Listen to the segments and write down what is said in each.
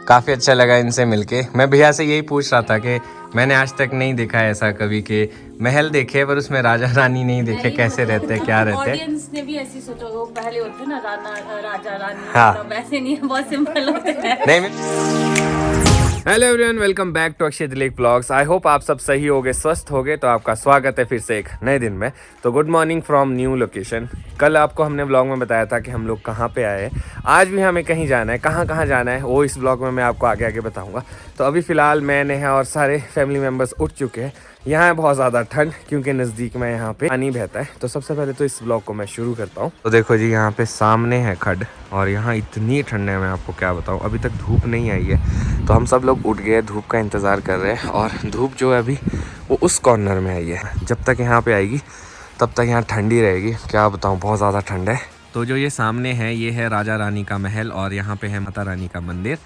काफ़ी अच्छा लगा इनसे मिलके। मैं भैया से यही पूछ रहा था कि मैंने आज तक नहीं देखा ऐसा कभी कि महल देखे पर उसमें राजा रानी नहीं देखे, कैसे रहते हैं, क्या रहते हैं। ऑडियंस ने भी ऐसी सोचा होगा, पहले होते ना राजा रानी, हाँ। मतलब वैसे नहीं है, बहुत सिंपल होते हैं। नहीं। Hello everyone, welcome back to Akshay Dilip blogs. I hope आप सब सही होगे, स्वस्थ होगे। तो आपका स्वागत है फिर से एक नए दिन में। तो good morning from new location. कल आपको हमने ब्लॉग में बताया था कि हम लोग कहाँ पे आए हैं। आज भी हमें कहीं जाना है। कहाँ जाना है वो इस ब्लॉग में मैं आपको आगे आगे बताऊंगा। तो अभी फ़िलहाल मैं, नेहा और सारे फैमिली मेम्बर्स उठ चुके हैं। यहाँ है बहुत ज़्यादा ठंड, क्योंकि नज़दीक में यहाँ पे पानी बहता है। तो सबसे पहले तो इस ब्लॉग को मैं शुरू करता हूँ। तो देखो जी, यहाँ पे सामने है खड्ड और यहाँ इतनी ठंड है, मैं आपको क्या बताऊँ। अभी तक धूप नहीं आई है, तो हम सब लोग उठ गए, धूप का इंतज़ार कर रहे हैं। और धूप जो है अभी वो उस कॉर्नर में आई है। जब तक यहाँ पे आएगी तब तक यहाँ ठंडी रहेगी। क्या बताऊँ, बहुत ज़्यादा ठंड है। तो जो ये सामने है, ये है राजा रानी का महल और यहाँ पे है माता रानी का मंदिर।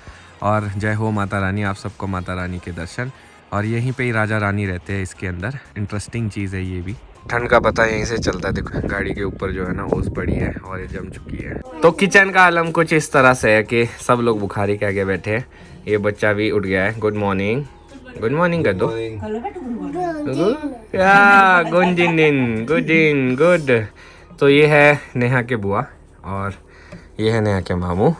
और जय हो माता रानी, आप सबको माता रानी के दर्शन। और यहीं पे ही राजा रानी रहते हैं इसके अंदर। इंटरेस्टिंग चीज़ है ये भी। ठंड का पता यहीं से चलता है। देखो गाड़ी के ऊपर जो है ना ओस पड़ी है और ये जम चुकी है। तो किचन का आलम कुछ इस तरह से है कि सब लोग बुखारी के आगे बैठे हैं। ये बच्चा भी उठ गया है। गुड मॉर्निंग, गुड मॉर्निंग कर दो। गुड। तो ये है नेहा के बुआ और ये है नेहा के मामू।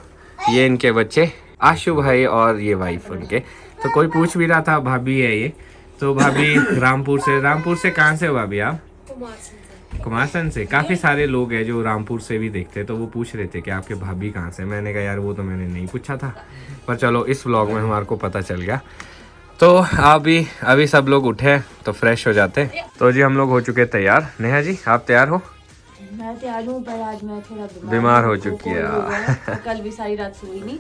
ये इनके बच्चे आशु भाई और ये वाइफ उनके। तो कोई पूछ भी रहा था, भाभी है ये। तो भाभी रामपुर से कहाँ से हो भाभी आप? कुमारसैन से। काफ़ी सारे लोग हैं जो रामपुर से भी देखते हैं, तो वो पूछ रहे थे कि आपके भाभी कहाँ से। मैंने कहा यार वो तो मैंने नहीं पूछा था, पर चलो इस व्लॉग में हमारे को पता चल गया। तो अभी सब लोग उठे तो फ्रेश हो जाते। तो जी हम लोग हो चुके तैयार। नेहा जी आप तैयार हो? मैं तैयार हूँ, पर आज मैं थोड़ा बीमार हो चुकी है यार। कल भी सारी रात सोई नहीं।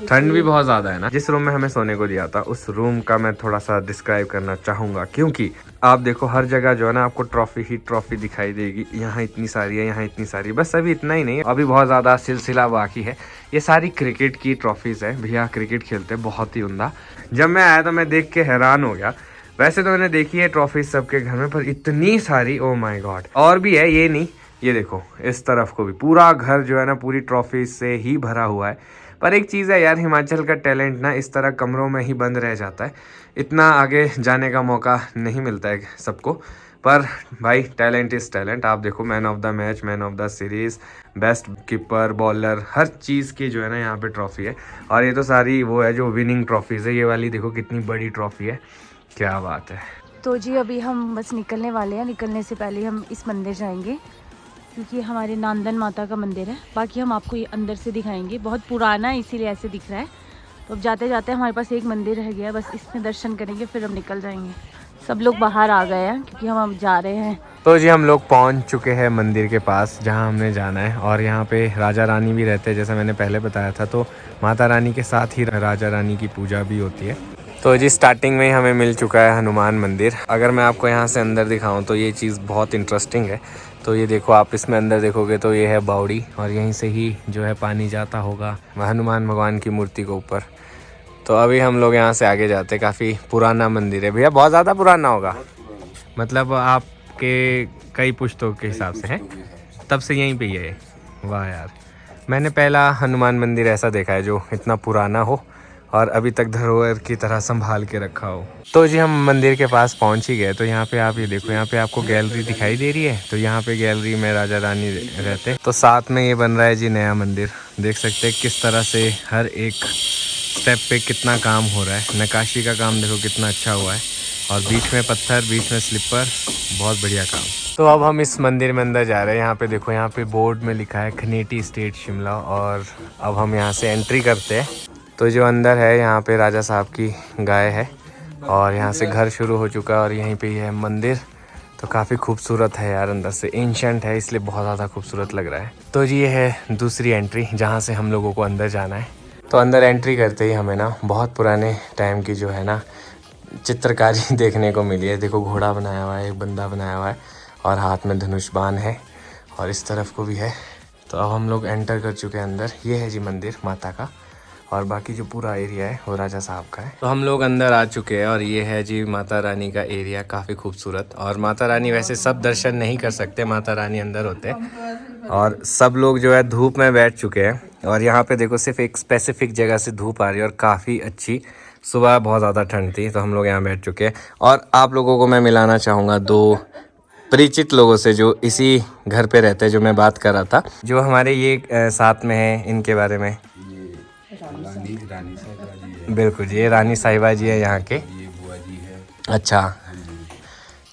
ठंड भी बहुत ज़्यादा है ना। जिस रूम में हमें सोने को दिया था उस रूम का मैं थोड़ा सा डिस्क्राइब करना चाहूँगा, क्योंकि आप देखो हर जगह जो है ना आपको ट्रॉफी ही ट्रॉफी दिखाई देगी। यहाँ इतनी सारी है, यहाँ इतनी सारी। बस अभी इतना ही नहीं, अभी बहुत ज़्यादा सिलसिला बाकी है। ये सारी क्रिकेट की ट्रॉफीज़ है। भैया क्रिकेट खेलते हैं, बहुत ही उम्दा। जब मैं आया तो मैं देख के हैरान हो गया। वैसे तो मैंने देखी है ट्रॉफीज सबके घर में, पर इतनी सारी, ओ माय गॉड। और भी है, ये नहीं, ये देखो इस तरफ को भी पूरा घर जो है ना पूरी ट्रॉफी से ही भरा हुआ है। पर एक चीज़ है यार, हिमाचल का टैलेंट ना इस तरह कमरों में ही बंद रह जाता है। इतना आगे जाने का मौका नहीं मिलता है सबको। पर भाई टैलेंट इज़ टैलेंट। आप देखो, man of the match, man of the series, best keeper, bowler, हर चीज़ की जो है ना यहाँ पे ट्रॉफी है। और ये तो सारी वो है जो विनिंग ट्रॉफीज़ है। ये वाली देखो कितनी बड़ी ट्रॉफी है, क्या बात है। तो जी अभी हम बस निकलने वाले हैं। निकलने से पहले हम इस मंदिर जाएंगे, क्योंकि हमारे नांदन माता का मंदिर है। बाकी हम आपको ये अंदर से दिखाएंगे, बहुत पुराना है इसीलिए ऐसे दिख रहा है। तो अब जाते जाते हमारे पास एक मंदिर रह गया, बस इसमें दर्शन करेंगे फिर हम निकल जाएंगे। सब लोग बाहर आ गए हैं क्योंकि हम अब जा रहे हैं। तो जी हम लोग पहुंच चुके हैं मंदिर के पास जहां हमने जाना है। और यहाँ पे राजा रानी भी रहते हैं, जैसा मैंने पहले बताया था। तो माता रानी के साथ ही राजा रानी की पूजा भी होती है। तो जी स्टार्टिंग में ही हमें मिल चुका है हनुमान मंदिर। अगर मैं आपको यहाँ से अंदर दिखाऊं तो ये चीज़ बहुत इंटरेस्टिंग है। तो ये देखो, आप इसमें अंदर देखोगे तो ये है बावड़ी और यहीं से ही जो है पानी जाता होगा हनुमान भगवान की मूर्ति के ऊपर। तो अभी हम लोग यहाँ से आगे जाते। काफ़ी पुराना मंदिर है भैया, बहुत ज़्यादा पुराना होगा। मतलब आपके कई पुश्तों के हिसाब से है, तब से यहीं पे ही है। वाह यार, मैंने पहला हनुमान मंदिर ऐसा देखा है जो इतना पुराना हो और अभी तक धरोहर की तरह संभाल के रखा हो। तो जी हम मंदिर के पास पहुंच ही गए। तो यहाँ पे आप ये देखो, यहाँ पे आपको गैलरी दिखाई दे रही है। तो यहाँ पे गैलरी में राजा रानी रहते। तो साथ में ये बन रहा है जी नया मंदिर। देख सकते हैं किस तरह से हर एक स्टेप पे कितना काम हो रहा है। नक्काशी का काम देखो कितना अच्छा हुआ है। और बीच में पत्थर, बीच में स्लिपर, बहुत बढ़िया काम। तो अब हम इस मंदिर में अंदर जा रहे हैं। यहाँ पे देखो, यहाँ पे बोर्ड में लिखा है खनेटी स्टेट शिमला। और अब हम यहाँ से एंट्री करते हैं। तो जो अंदर है यहाँ पे राजा साहब की गाय है और यहाँ से घर शुरू हो चुका है और यहीं पे है मंदिर। तो काफ़ी खूबसूरत है यार, अंदर से एंशंट है इसलिए बहुत ज़्यादा खूबसूरत लग रहा है। तो जी ये है दूसरी एंट्री जहाँ से हम लोगों को अंदर जाना है। तो अंदर एंट्री करते ही हमें ना बहुत पुराने टाइम की जो है ना चित्रकारी देखने को मिली है। देखो घोड़ा बनाया हुआ है, एक बंदा बनाया हुआ है और हाथ में धनुष बाण है और इस तरफ को भी है। तो अब हम लोग एंटर कर चुके हैं अंदर। ये है जी मंदिर माता का और बाकी जो पूरा एरिया है वो राजा साहब का है। तो हम लोग अंदर आ चुके हैं और ये है जी माता रानी का एरिया, काफ़ी खूबसूरत। और माता रानी वैसे सब दर्शन नहीं कर सकते, माता रानी अंदर होते हैं। और सब लोग जो है धूप में बैठ चुके हैं और यहाँ पे देखो सिर्फ एक स्पेसिफिक जगह से धूप आ रही है और काफ़ी अच्छी। सुबह बहुत ज़्यादा ठंड थी तो हम लोग यहाँ बैठ चुके हैं। और आप लोगों को मैं मिलाना चाहूँगा दो परिचित लोगों से जो इसी घर पे रहते हैं, जो मैं बात कर रहा था, जो हमारे ये साथ में है। इनके बारे में रानी साहिबा जी है। बिल्कुल, ये रानी साहिबा जी है यहाँ के। ये बुआ जी है। अच्छा,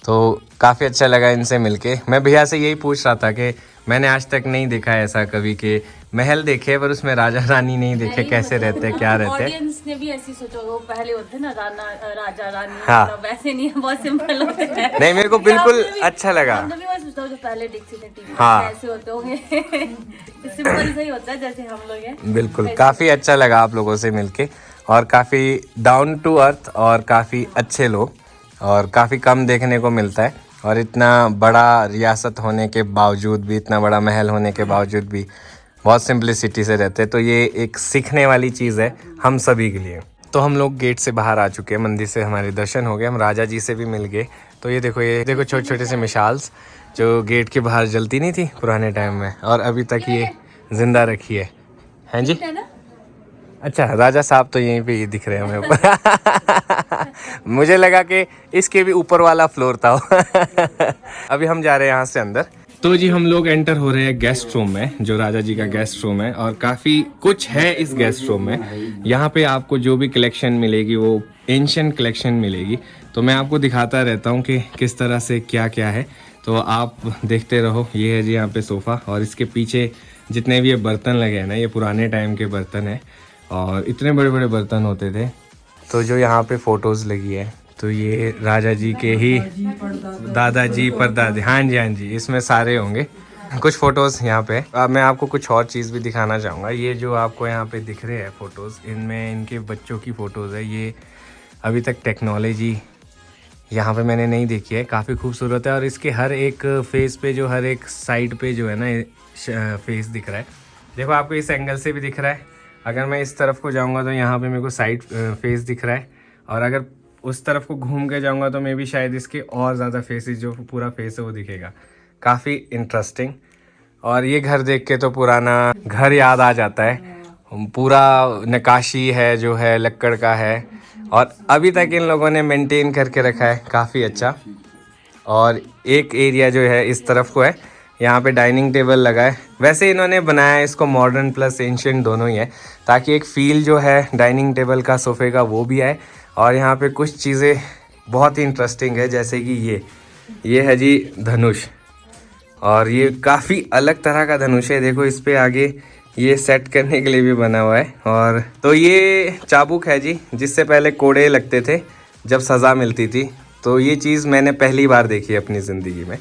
तो काफ़ी अच्छा लगा इनसे मिलके। मैं भैया से यही पूछ रहा था कि मैंने आज तक नहीं देखा ऐसा कभी कि महल देखे पर उसमें राजा रानी नहीं देखे, कैसे रहते क्या रहते। ऑडियंस ने भी ऐसी सोचा, वो पहले होते हैं ना राजा रानी, हाँ। मतलब वैसे नहीं है, बहुत सिंपल होते हैं। नहीं, मेरे को बिल्कुल अच्छा लगा। हम भी मैं सोचता हूँ जो पहले देखते थे टीवी हाँ। ऐसे होते होंगे। सिंपल सा ही होता है जैसे हम लोग हैं। बिल्कुल, काफ़ी अच्छा लगा आप लोगों से मिलके, और काफ़ी डाउन टू अर्थ और काफ़ी अच्छे लोग, और काफ़ी कम देखने को मिलता है। और इतना बड़ा रियासत होने के बावजूद भी, इतना बड़ा महल होने के बावजूद भी बहुत सिंपलिसिटी से रहते हैं। तो ये एक सीखने वाली चीज़ है हम सभी के लिए। तो हम लोग गेट से बाहर आ चुके हैं, मंदिर से हमारे दर्शन हो गए, हम राजा जी से भी मिल गए। तो ये देखो छोटे छोटे से मिसाल्स जो गेट के बाहर जलती नहीं थी पुराने टाइम में, और अभी तक ये जिंदा रखी है। हैं जी? अच्छा, राजा साहब तो यहीं पे ही दिख रहे हैं हमें ऊपर। मुझे लगा कि इसके भी ऊपर वाला फ्लोर था। अभी हम जा रहे हैं यहाँ से अंदर। तो जी हम लोग एंटर हो रहे हैं गेस्ट रूम में, जो राजा जी का गेस्ट रूम है, और काफ़ी कुछ है इस गेस्ट रूम में। यहाँ पे आपको जो भी कलेक्शन मिलेगी वो एंशिएंट कलेक्शन मिलेगी। तो मैं आपको दिखाता रहता हूँ कि किस तरह से क्या क्या है, तो आप देखते रहो। ये है जी यहाँ पे सोफ़ा, और इसके पीछे जितने भी ये बर्तन लगे हैं ना, ये पुराने टाइम के बर्तन है, और इतने बड़े बड़े बर्तन होते थे। तो जो यहाँ पे फ़ोटोज़ लगी है, तो ये राजा जी के ही दादाजी परदादी, हाँ जी, इसमें सारे होंगे। कुछ फ़ोटोज़ यहाँ पे। अब मैं आपको कुछ और चीज़ भी दिखाना चाहूँगा। ये जो आपको यहाँ पे दिख रहे हैं फ़ोटोज़, इनमें इनके बच्चों की फ़ोटोज़ है। ये अभी तक टेक्नोलॉजी यहाँ पे मैंने नहीं देखी है, काफ़ी खूबसूरत है। और इसके हर एक फेस पे, जो हर एक साइड पे जो है ना फेस दिख रहा है। देखो आपको इस एंगल से भी दिख रहा है। अगर मैं इस तरफ को जाऊँगा तो यहाँ पे मेरे को साइड फेस दिख रहा है, और अगर उस तरफ को घूम के जाऊँगा तो मे भी शायद इसके और ज़्यादा फेसेस, जो पूरा फेस है वो दिखेगा। काफ़ी इंटरेस्टिंग। और ये घर देख के तो पुराना घर याद आ जाता है। पूरा नक्काशी है जो है लक्कड़ का है, और अभी तक इन लोगों ने मेंटेन करके रखा है, काफ़ी अच्छा। और एक एरिया जो है इस तरफ को है, यहाँ पे डाइनिंग टेबल लगा है। वैसे इन्होंने बनाया है इसको मॉडर्न प्लस एंशिएंट दोनों ही है, ताकि एक फील जो है डाइनिंग टेबल का, सोफ़े का, वो भी आए। और यहाँ पे कुछ चीज़ें बहुत ही इंटरेस्टिंग है, जैसे कि ये है जी धनुष, और ये काफ़ी अलग तरह का धनुष है। देखो इस पे आगे ये सेट करने के लिए भी बना हुआ है। और तो ये चाबुक है जी, जिससे पहले कोड़े लगते थे जब सज़ा मिलती थी। तो ये चीज़ मैंने पहली बार देखी है अपनी ज़िंदगी में।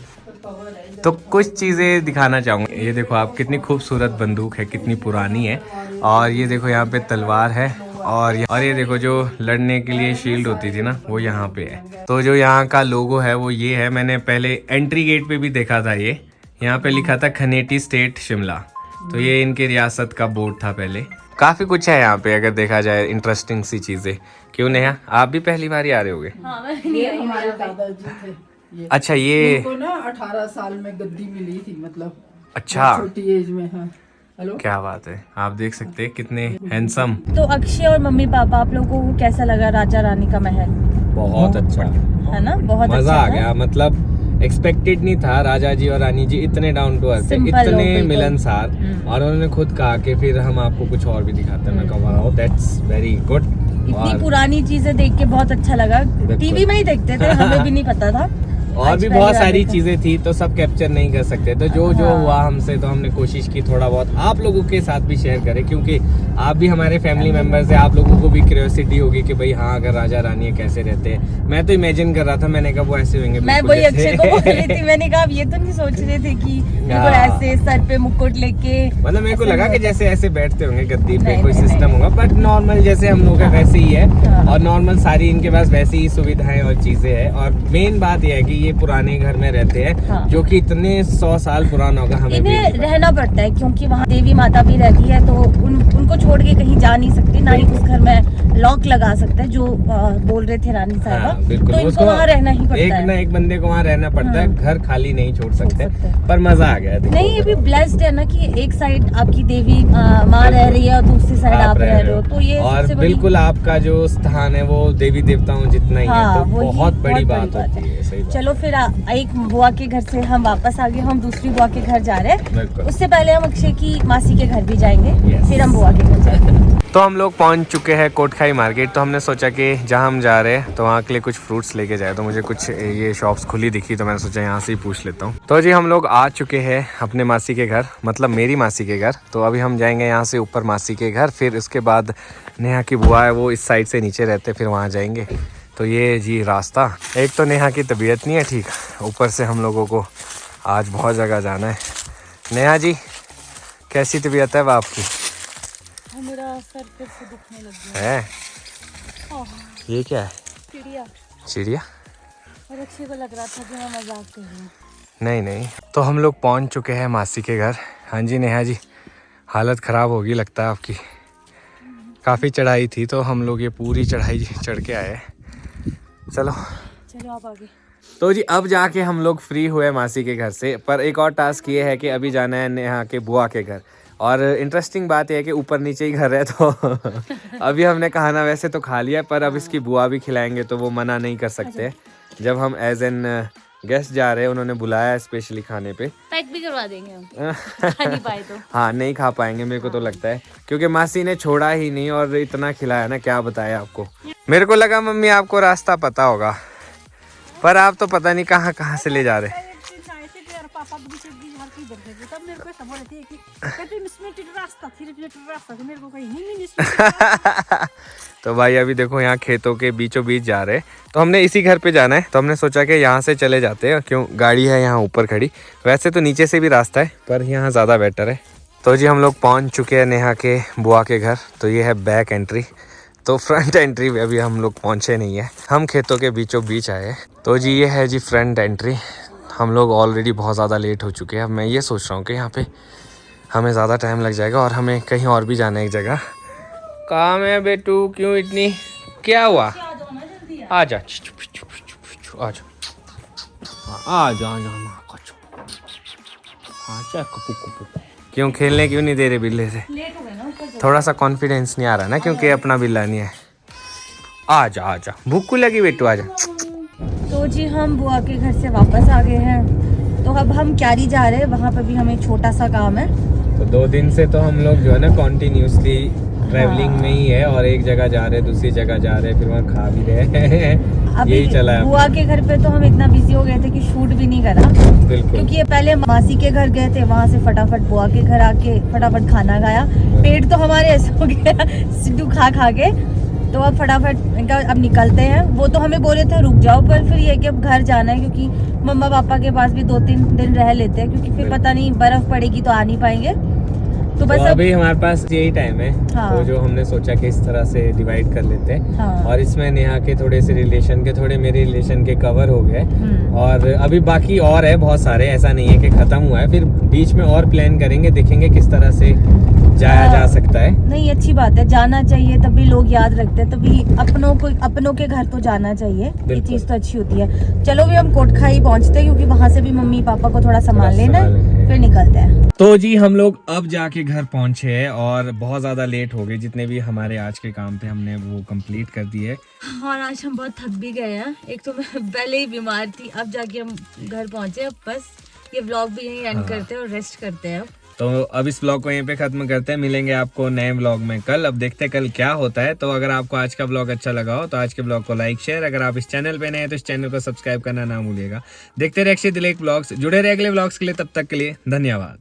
तो कुछ चीज़ें दिखाना चाहूँगा। ये देखो आप, कितनी खूबसूरत बंदूक है, कितनी पुरानी है। और ये देखो यहाँ पे तलवार है, और ये देखो जो लड़ने के लिए शील्ड होती थी ना, वो यहाँ पे है। तो जो यहाँ का लोगो है वो ये है। मैंने पहले एंट्री गेट पे भी देखा था, ये यहाँ पे लिखा था खनेटी स्टेट शिमला। तो ये इनके रियासत का बोर्ड था पहले। काफ़ी कुछ है यहाँ पे अगर देखा जाए, इंटरेस्टिंग सी चीज़ें। क्यों नेहा, आप भी पहली बार ही आ रहे होगे? हाँ, ये हमारे दादाजी थे। ये अच्छा, ये इनको ना 18 साल में गद्दी मिली थी, मतलब अच्छा, छोटी एज में। हाँ, हेलो, क्या बात है। आप देख सकते हैं कितने हैंडसम। तो अक्षय और मम्मी पापा, आप लोगों को कैसा लगा राजा रानी का महल? बहुत अच्छा है ना, बहुत मजा अच्छा आ है। गया। मतलब एक्सपेक्टेड नहीं था राजा जी और रानी जी इतने डाउन टू अर्थ, Simple इतने लोग, बिल्कुल। मिलनसार। और उन्होंने खुद कहा कि फिर हम आपको कुछ और भी दिखाते हैं। मैं कहा दैट्स वेरी गुड। इतनी पुरानी चीजें देख के बहुत अच्छा लगा। टीवी में ही देखते थे, हमें भी नहीं पता था। और आज भी पहली बहुत बार सारी देखा। चीजें थी, तो सब कैप्चर नहीं कर सकते। तो जो हुआ हमसे, तो हमने कोशिश की थोड़ा बहुत आप लोगों के साथ भी शेयर करें, क्योंकि आप भी हमारे फैमिली मेंबर्स हैं। आप लोगों को भी क्यूरियोसिटी होगी कि भाई हाँ, अगर राजा रानी कैसे रहते हैं। मैं तो इमेजिन कर रहा था, मैंने कहा वो ऐसे होंगे। मैं वही अक्षय को बोल रही थी, मैंने कहा अब ये तो नहीं सोच रहे थे कि बिल्कुल ऐसे सर पे मुकुट लेके। मतलब मेरे को लगा कि जैसे ऐसे बैठते होंगे गद्दी पे, नहीं, कोई नहीं, सिस्टम होगा, बट नॉर्मल जैसे हम लोग का वैसे ही है। और नॉर्मल सारी इनके पास वैसी ही सुविधाएं और चीजें हैं। और मेन बात यह है कि ये पुराने घर में रहते हैं, जो कि इतने 100 साल पुराना होगा, हमें भी इन्हें रहना पड़ता है, क्योंकि वहाँ देवी माता भी रहती है, तो उनको छोड़ के कहीं जा नहीं सकती, ना ही उस घर में लॉक लगा सकते हैं, जो बोल रहे थे रानी साहिबा। बिल्कुल, तो इनको उसको वहाँ रहना ही पड़ता एक है। ना एक बंदे को वहाँ रहना पड़ता है, घर खाली नहीं छोड़ सकते। पर मजा आ गया। नहीं, ये भी ब्लेस्ड है ना कि एक साइड आपकी देवी माँ रह रही है और दूसरी साइड आप रह रहे हो, तो ये और सबसे बड़ी- बिल्कुल आपका जो स्थान है वो देवी देवताओं जितना ही है, तो वही बहुत बड़ी बात है। होती है। सही बात। चलो फिर एक बुआ के घर से हम वापस आ गए, हम दूसरी बुआ के घर जा रहे हैं। बिल्कुल। उससे पहले हम अक्षय की मासी के घर भी जाएंगे, Yes. फिर हम बुआ के घर जाएंगे। तो हम लोग पहुंच चुके हैं कोटखाई मार्केट। तो हमने सोचा कि जहां हम जा रहे हैं तो वहाँ के लिए कुछ फ्रूट्स लेके जाए। तो मुझे कुछ ये शॉप्स खुली दिखी, तो मैंने सोचा यहाँ से ही पूछ लेता हूँ। तो जी हम लोग आ चुके हैं अपने मासी के घर, मतलब मेरी मासी के घर। तो अभी हम जाएंगे यहाँ से ऊपर मासी के घर, फिर उसके बाद नेहा की बुआ है वो इस साइड से नीचे रहते, फिर वहाँ जाएंगे। तो ये जी रास्ता, एक तो नेहा की तबीयत नहीं है ठीक, ऊपर से हम लोगों को आज बहुत जगह जाना है। नेहा जी कैसी तबीयत है आपकी? मेरा सर फिर से दुखने लग गया है ये क्या है? चिड़िया। चिड़िया? और अक्षय को लग रहा था कि मैं मजाक कर रही हूँ। नहीं नहीं। तो हम लोग पहुंच चुके हैं मासी के घर। हाँ जी नेहा जी, हालत ख़राब होगी लगता है आपकी। काफ़ी चढ़ाई थी तो हम लोग ये पूरी चढ़ाई चढ़ के आए। चलो आप आगे। तो जी अब जाके हम लोग फ्री हुए मासी के घर से। पर एक और टास्क ये है कि अभी जाना है नेहा के बुआ के घर। और इंटरेस्टिंग बात यह है कि ऊपर नीचे ही घर है, तो अभी हमने खाना वैसे तो खा लिया, पर अब इसकी बुआ भी खिलाएंगे तो वो मना नहीं कर सकते। जब हम एज एन गेस्ट जा रहे हैं, उन्होंने बुलाया है स्पेशली खाने पे। पैक भी करवा देंगे हम खा नहीं पाए तो। हाँ नहीं खा पाएंगे मेरे को तो लगता है, क्योंकि मासी ने छोड़ा ही नहीं और इतना खिलाया ना, क्या बताया आपको। मेरे को लगा मम्मी आपको रास्ता पता होगा, पर आप तो पता नहीं कहाँ कहाँ से ले जा रहे। तो भाई अभी देखो यहाँ खेतों के बीचों बीच जा रहे हैं, तो हमने इसी घर पे जाना है। तो हमने सोचा कि यहाँ से चले जाते हैं, क्यों गाड़ी है यहाँ ऊपर खड़ी। वैसे तो नीचे से भी रास्ता है, पर यहाँ ज़्यादा बेटर है। तो जी हम लोग पहुँच चुके हैं नेहा के बुआ के घर। तो ये है बैक एंट्री, तो फ्रंट एंट्री में अभी हम लोग पहुँचे नहीं है, हम खेतों के बीचों बीच आए। तो जी ये है जी फ्रंट एंट्री। हम लोग ऑलरेडी बहुत ज़्यादा लेट हो चुके हैं। अब मैं ये सोच रहा हूँ कि यहाँ पे हमें ज़्यादा टाइम लग जाएगा और हमें कहीं और भी जाना है एक जगह। काम है बेटू, क्यों इतनी, क्या हुआ? आ जा आ जा आ जा क्यों खेलने क्यों नहीं दे रहे बिल्ले से? थोड़ा सा कॉन्फिडेंस नहीं आ रहा ना, क्योंकि अपना बिल्ला नहीं है। आ जा भूख लगी बेटू, आ जा। तो जी हम बुआ के घर से वापस आ गए हैं। तो अब हम क्यारी जा रहे हैं, वहाँ पर भी हमें एक छोटा सा काम है। तो 2 दिन से तो हम लोग जो है ना कॉन्टिन्यूसली ट्रैवलिंग में ही है, और एक जगह जा रहे दूसरी जगह जा रहे, फिर वहाँ खा भी रहे हैं। यही चला है। बुआ के घर पे तो हम इतना बिजी हो गए थे कि शूट भी नहीं करा, बिल्कुल, क्योंकि ये पहले मासी के घर गए थे, वहाँ से फटाफट बुआ के घर आके फटाफट खाना खाया। पेट तो हमारे ऐसे हो गया सिद्धू खा खा के, तो अब फटाफट इनका अब निकलते हैं। वो तो हमें बोले थे रुक जाओ, पर फिर ये कि अब घर जाना है, क्योंकि मम्मा पापा के पास भी 2-3 दिन रह लेते हैं, क्योंकि फिर पता नहीं बर्फ पड़ेगी तो आ नहीं पाएंगे। तो बस अभी हमारे पास यही टाइम है। हाँ। तो जो हमने सोचा कि इस तरह से डिवाइड कर लेते हैं। हाँ। और इसमें नेहा के थोड़े से रिलेशन के, थोड़े मेरे रिलेशन के कवर हो गए, और अभी बाकी और है बहुत सारे, ऐसा नहीं है कि खत्म हुआ है। फिर बीच में और प्लान करेंगे, देखेंगे किस तरह से जाया जा सकता है। नहीं, अच्छी बात है, जाना चाहिए, तभी लोग याद रखते हैं, तभी अपनों के घर तो जाना चाहिए। ये चीज तो अच्छी होती है। चलो भी हम कोटखाई पहुंचते हैं, क्योंकि वहाँ से भी मम्मी पापा को थोड़ा संभाल लेना है, फिर निकलते हैं। तो जी हम लोग अब जाके घर पहुंचे हैं, और बहुत ज़्यादा लेट हो गए। जितने भी हमारे आज के काम थे हमने वो कंप्लीट कर दिए। और आज हम बहुत थक भी गए हैं। एक तो मैं पहले ही बीमार थी, अब जाके हम घर पहुंचे। अब बस ये व्लॉग भी यहीं एंड करते हैं और रेस्ट करते हैं। तो अब इस व्लॉग को यहीं पे खत्म करते हैं। मिलेंगे आपको नए व्लॉग में कल। अब देखते हैं कल क्या होता है। तो अगर आपको आज का व्लॉग अच्छा लगा हो तो आज के व्लॉग को लाइक शेयर, अगर आप इस चैनल पे नए हैं तो इस चैनल को सब्सक्राइब करना ना भूलिएगा। देखते रहिए अक्षय तिलेक व्लॉग्स, जुड़े रहे अगले व्लॉग्स के लिए। तब तक के लिए धन्यवाद।